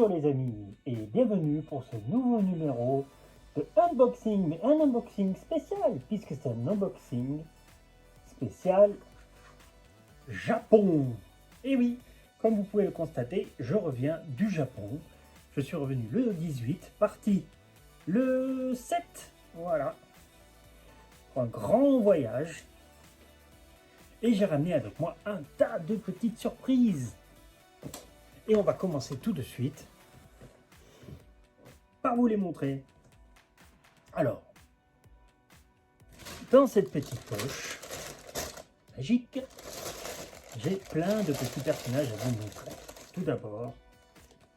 Bonjour les amis et bienvenue pour ce nouveau numéro de unboxing, mais un unboxing spécial puisque c'est un unboxing spécial Japon. Et oui, comme vous pouvez le constater, je reviens du Japon. Je suis revenu le 18, parti le 7, voilà, pour un grand voyage. Et j'ai ramené avec moi un tas de petites surprises. Et on va commencer tout de suite par vous les montrer. Alors, dans cette petite poche magique, j'ai plein de petits personnages à vous montrer. Tout d'abord,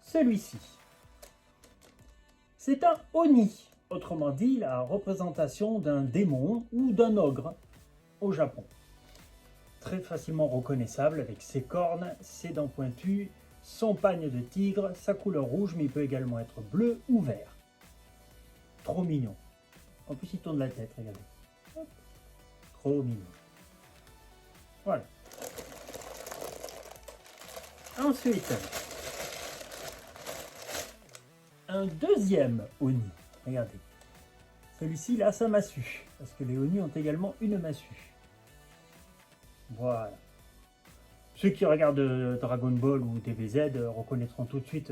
celui-ci. C'est un Oni, autrement dit la représentation d'un démon ou d'un ogre au Japon. Très facilement reconnaissable avec ses cornes, ses dents pointues, son pagne de tigre, sa couleur rouge, mais il peut également être bleu ou vert. Trop mignon. En plus, il tourne la tête, regardez. Hop. Trop mignon. Voilà. Ensuite, un deuxième Oni. Regardez. Celui-ci, il a sa massue. Parce que les Oni ont également une massue. Voilà. Ceux qui regardent Dragon Ball ou DBZ reconnaîtront tout de suite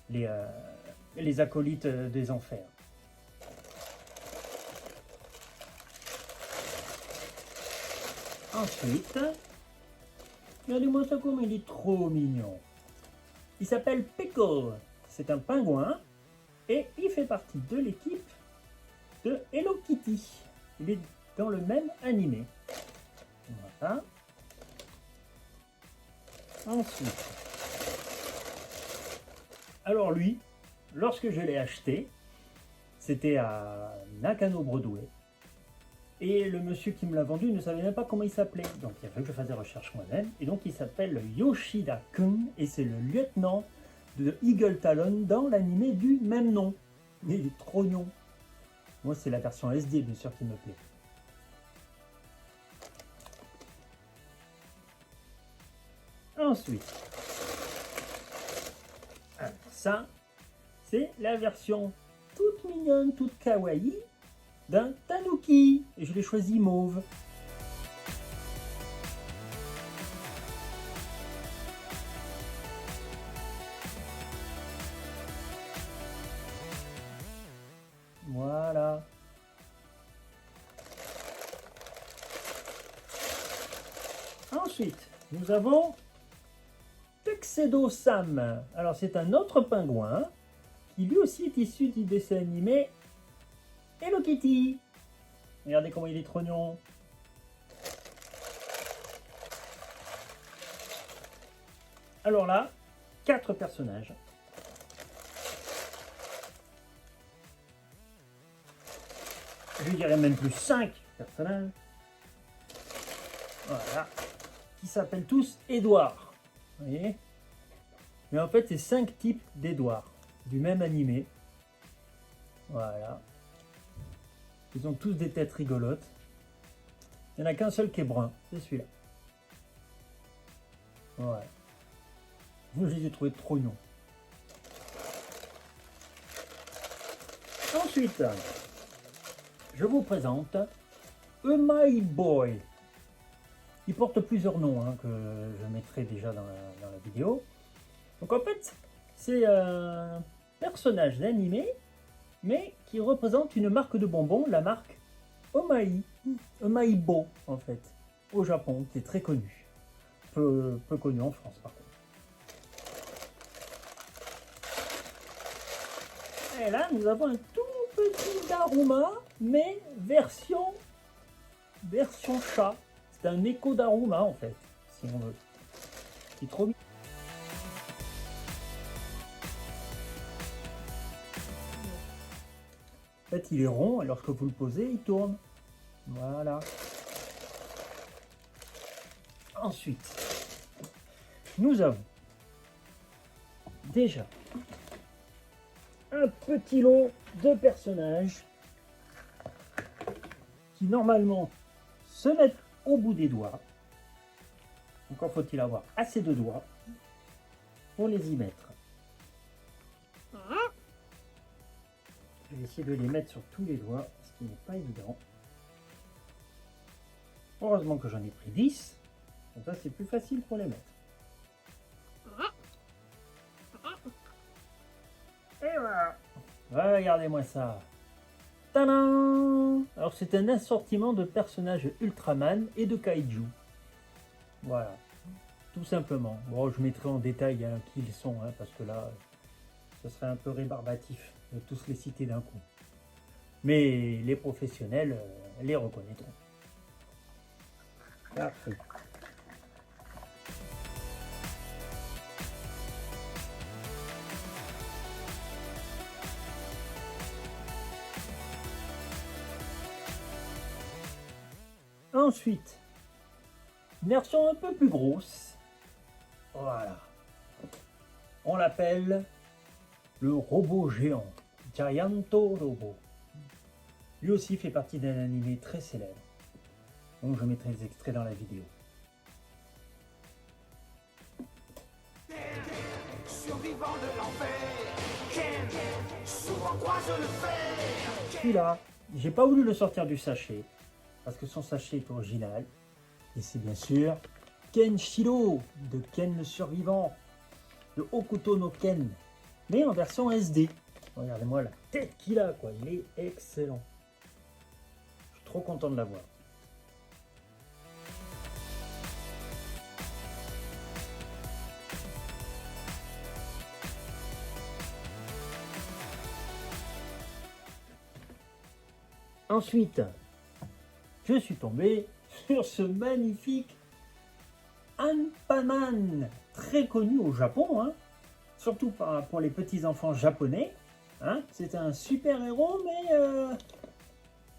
les acolytes des enfers. Ensuite, regardez-moi ça comme il est trop mignon. Il s'appelle Pickle. C'est un pingouin et il fait partie de l'équipe de Hello Kitty. Il est dans le même animé. Voilà. Ensuite, alors lui, lorsque je l'ai acheté, c'était à Nakano Broadway. Et le monsieur qui me l'a vendu ne savait même pas comment il s'appelait. Donc il a fallu que je fasse des recherches moi-même. Et donc il s'appelle Yoshida-kun et c'est le lieutenant de Eagle Talon dans l'animé du même nom. Mais il est trop mignon. Moi c'est la version SD bien sûr qui me plaît. Ensuite, alors ça, c'est la version toute mignonne, toute kawaii d'un tanuki. Et je l'ai choisi mauve. Voilà. Ensuite, nous avons Tuxedo Sam. Alors c'est un autre pingouin qui lui aussi est issu du dessin animé Hello Kitty. Regardez comment il est trop mignon. Alors là, 4 personnages. Je dirais même plus 5 personnages. Voilà. Qui s'appellent tous Edouard. Vous voyez? Mais en fait, c'est 5 types d'Edouard du même animé. Voilà. Ils ont tous des têtes rigolotes. Il n'y en a qu'un seul qui est brun, c'est celui-là. Voilà. Moi, je les ai trouvés trop mignons. Ensuite, je vous présente My Boy. Il porte plusieurs noms que je mettrai déjà dans la vidéo. Donc en fait, c'est un personnage d'animé, mais qui représente une marque de bonbons, la marque Omai. Omaibo en fait, au Japon, qui est très connu. Peu connu en France par contre. Et là, nous avons un tout petit Daruma, mais version chat. C'est un écho Daruma en fait, si on veut. C'est trop mignon. En fait, il est rond et lorsque vous le posez, il tourne. Voilà. Ensuite, nous avons déjà un petit lot de personnages qui normalement se mettent au bout des doigts. Encore faut-il avoir assez de doigts pour les y mettre. Je vais essayer de les mettre sur tous les doigts, ce qui n'est pas évident. Heureusement que j'en ai pris 10. Comme ça, c'est plus facile pour les mettre. Et voilà. Regardez-moi ça. Tadam! Alors, c'est un assortiment de personnages Ultraman et de Kaiju. Voilà. Tout simplement. Bon, je mettrai en détail hein, qui ils sont, hein, parce que là, ce serait un peu rébarbatif de tous les citer d'un coup. Mais les professionnels les reconnaîtront. Parfait. Ensuite, une version un peu plus grosse. Voilà. On l'appelle le robot géant, Gianto Robot. Lui aussi fait partie d'un animé très célèbre. Donc je mettrai des extraits dans la vidéo. Survivant de l'enfer, Ken souvent croise le fer. Celui-là, j'ai pas voulu le sortir du sachet, parce que son sachet est original. Et c'est bien sûr Ken Shiro, de Ken le survivant, de Hokuto no Ken, mais en version SD. Regardez-moi la tête qu'il a, quoi. Il est excellent. Je suis trop content de l'avoir. Ensuite, je suis tombé sur ce magnifique Anpanman, très connu au Japon, hein, surtout pour les petits-enfants japonais. Hein. C'est un super-héros, mais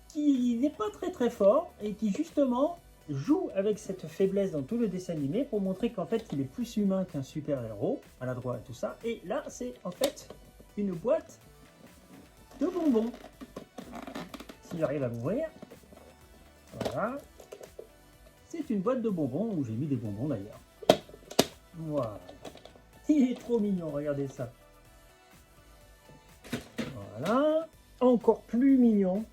qui n'est pas très fort et qui justement joue avec cette faiblesse dans tout le dessin animé pour montrer qu'en fait il est plus humain qu'un super-héros, maladroit et tout ça. Et là, c'est en fait une boîte de bonbons. Si j'arrive à l'ouvrir, voilà. C'est une boîte de bonbons où j'ai mis des bonbons d'ailleurs. Voilà. Il est trop mignon, regardez ça. Voilà. Encore plus mignon.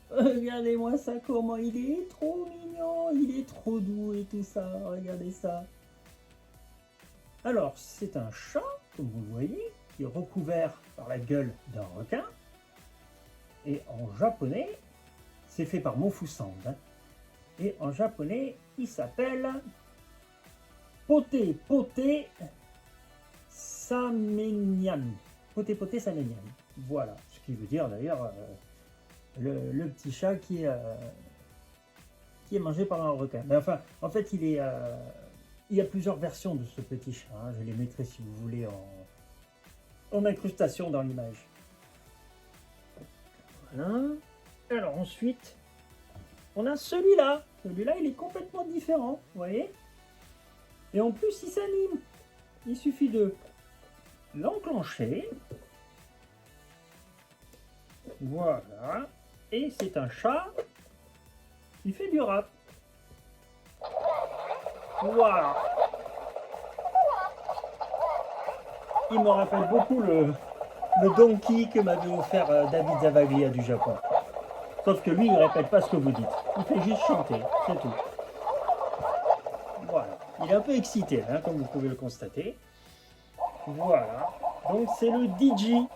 Regardez-moi ça, comment il est trop mignon. Il est trop doux et tout ça. Regardez ça. Alors, c'est un chat, comme vous le voyez, qui est recouvert par la gueule d'un requin. Et en japonais, c'est fait par Mofusand. Hein. Et en japonais, il s'appelle Pote Pote Samenyan. Pote Pote Samenyan. Voilà. Ce qui veut dire d'ailleurs le petit chat qui est mangé par un requin. Mais enfin, en fait, il y a plusieurs versions de ce petit chat. Hein. Je les mettrai si vous voulez en incrustation dans l'image. Voilà. Alors ensuite, on a celui-là. Celui-là, il est complètement différent, vous voyez. Et en plus, il s'anime. Il suffit de l'enclencher. Voilà. Et c'est un chat qui fait du rap. Voilà. Il me rappelle beaucoup le Donkey que m'avait offert David Zavaglia du Japon. Sauf que lui, il ne répète pas ce que vous dites. Il fait juste chanter, c'est tout. Voilà. Il est un peu excité, hein, comme vous pouvez le constater. Voilà. Donc c'est le DJ.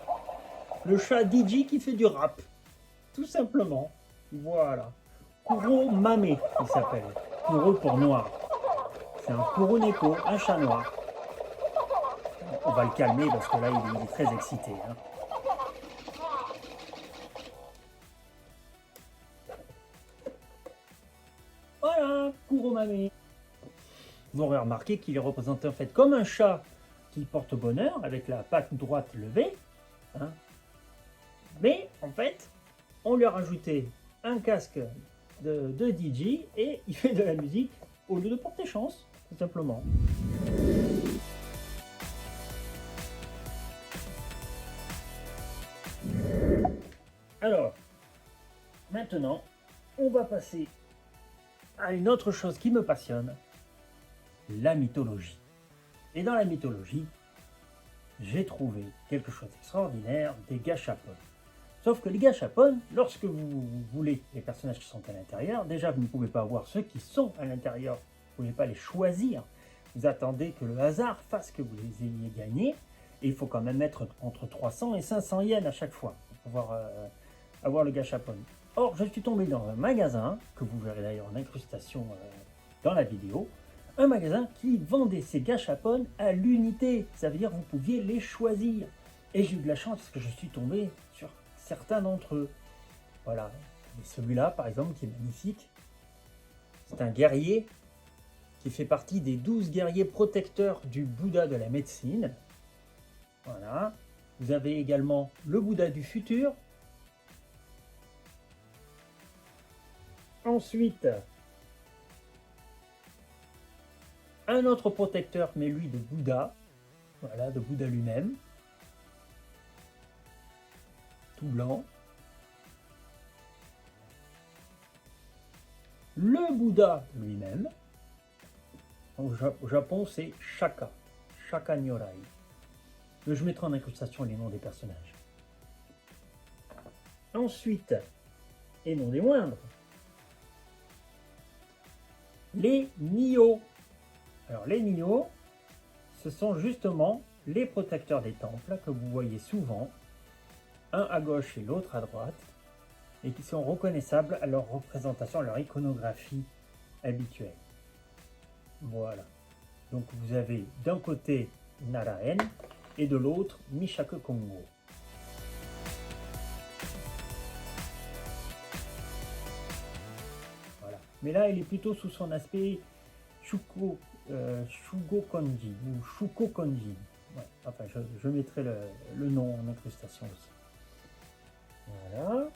Le chat DJ qui fait du rap. Tout simplement. Voilà. Kuro Mame, il s'appelle. Kuro pour noir. C'est un Kuroneko, un chat noir. On va le calmer parce que là, il est très excité. Hein. Voilà, Kuromame. Vous aurez remarqué qu'il est représenté en fait comme un chat qui porte bonheur avec la patte droite levée. Hein. Mais en fait, on lui a rajouté un casque de DJ et il fait de la musique au lieu de porter chance, tout simplement. Alors, maintenant, on va passer à une autre chose qui me passionne, la mythologie. Et dans la mythologie, j'ai trouvé quelque chose d'extraordinaire, des gâchapons. Sauf que les gâchapons, lorsque vous voulez les personnages qui sont à l'intérieur, déjà vous ne pouvez pas voir ceux qui sont à l'intérieur, vous ne pouvez pas les choisir. Vous attendez que le hasard fasse que vous les ayez gagnés, et il faut quand même mettre entre 300 et 500 yens à chaque fois pour pouvoir avoir le gâchapon. Or, je suis tombé dans un magasin, que vous verrez d'ailleurs en incrustation dans la vidéo, un magasin qui vendait ces gâchapons à l'unité. Ça veut dire que vous pouviez les choisir. Et j'ai eu de la chance parce que je suis tombé sur certains d'entre eux. Voilà. Et celui-là, par exemple, qui est magnifique. C'est un guerrier qui fait partie des 12 guerriers protecteurs du Bouddha de la médecine. Voilà. Vous avez également le Bouddha du futur. Ensuite, un autre protecteur, mais lui de Bouddha. Voilà, de Bouddha lui-même. Tout blanc. Le Bouddha lui-même. Au Japon, c'est Shaka. Shaka Nyorai. Je mettrai en incrustation les noms des personnages. Ensuite, et non des moindres, les Nio. Alors les Nio, ce sont justement les protecteurs des temples que vous voyez souvent, un à gauche et l'autre à droite, et qui sont reconnaissables à leur représentation, à leur iconographie habituelle. Voilà. Donc vous avez d'un côté Naraen et de l'autre Mishaku Kongo. Voilà. Mais là, il est plutôt sous son aspect Shugo Konji ou Shuko Konji. Ouais. Enfin, je mettrai le nom en incrustation aussi. Voilà.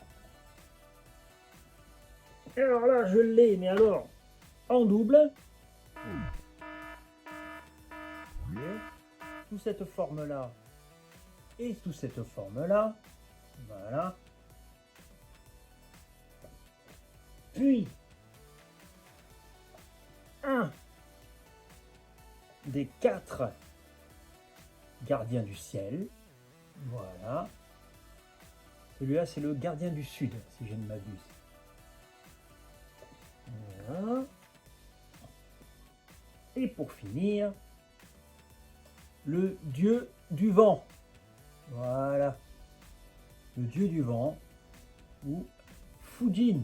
Alors là, je l'ai, mais alors, en double. Sous cette forme-là et sous cette forme-là. Voilà. Puis, un des 4 gardiens du ciel. Voilà. Celui-là, c'est le gardien du sud, si je ne m'abuse. Voilà. Et pour finir, le dieu du vent. Voilà. Le dieu du vent, ou Fujin.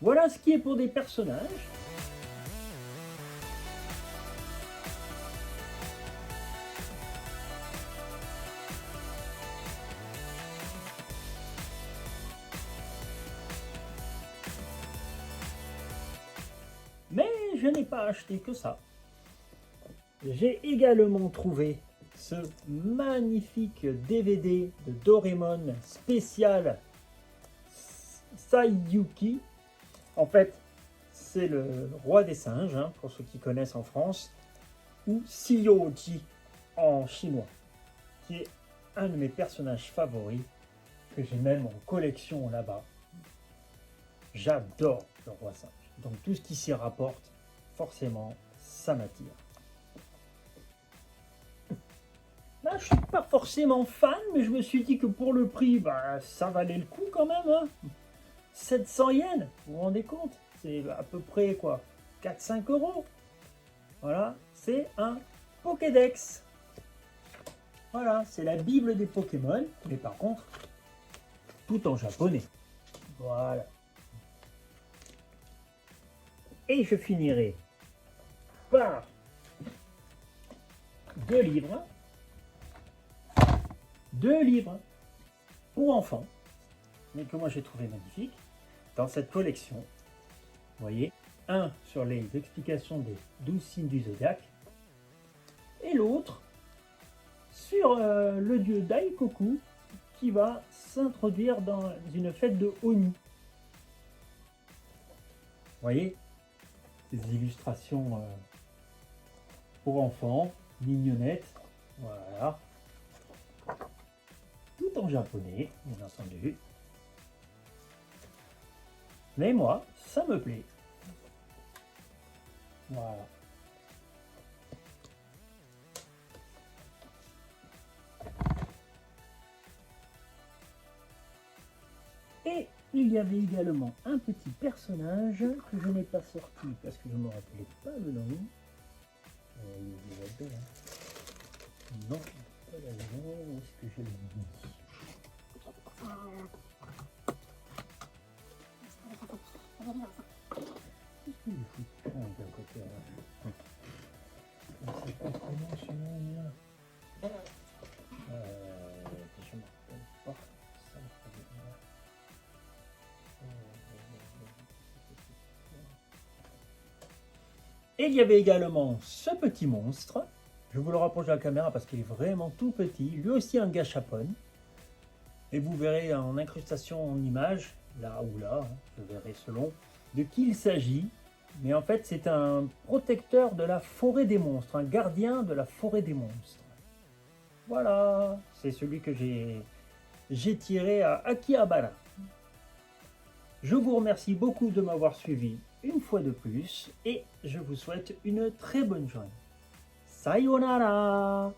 Voilà ce qui est pour des personnages. Mais je n'ai pas acheté que ça. J'ai également trouvé ce magnifique DVD de Doraemon spécial Saiyuki. En fait, c'est le roi des singes, hein, pour ceux qui connaissent en France, ou Siyoji en chinois, qui est un de mes personnages favoris, que j'ai même en collection là-bas. J'adore le roi singe. Donc tout ce qui s'y rapporte, forcément, ça m'attire. Là, je suis pas forcément fan, mais je me suis dit que pour le prix, bah, ça valait le coup quand même. Hein. 700 yens, vous vous rendez compte? C'est à peu près quoi, 4-5 euros. Voilà, c'est un Pokédex. Voilà, c'est la Bible des Pokémon, mais par contre, tout en japonais. Voilà. Et je finirai par 2 livres. 2 livres pour enfants, mais que moi j'ai trouvé magnifiques, dans cette collection. Vous voyez, un sur les explications des 12 signes du zodiaque, et l'autre sur le dieu Daikoku, qui va s'introduire dans une fête de Oni. Vous voyez, ces illustrations pour enfants, mignonnettes, voilà. Tout en japonais, bien entendu. Mais moi, ça me plaît. Voilà. Et il y avait également un petit personnage que je n'ai pas sorti parce que je ne me rappelais pas le nom. Il est belle, hein. Non, pas la maison. Où est-ce que je l'ai mis? Qu'est-ce qu'il fout d'un côté là? Je ne sais pas comment celui-là. Je ne me rappelle pas. Ça me fait bien. Et il y avait également ce petit monstre. Je vous le rapproche de la caméra parce qu'il est vraiment tout petit. Lui aussi un gâchapon. Et vous verrez en incrustation en image, là ou là, hein, je verrai selon, de qui il s'agit. Mais en fait, c'est un protecteur de la forêt des monstres, un gardien de la forêt des monstres. Voilà, c'est celui que j'ai tiré à Akihabara. Je vous remercie beaucoup de m'avoir suivi une fois de plus et je vous souhaite une très bonne journée. Sayonara!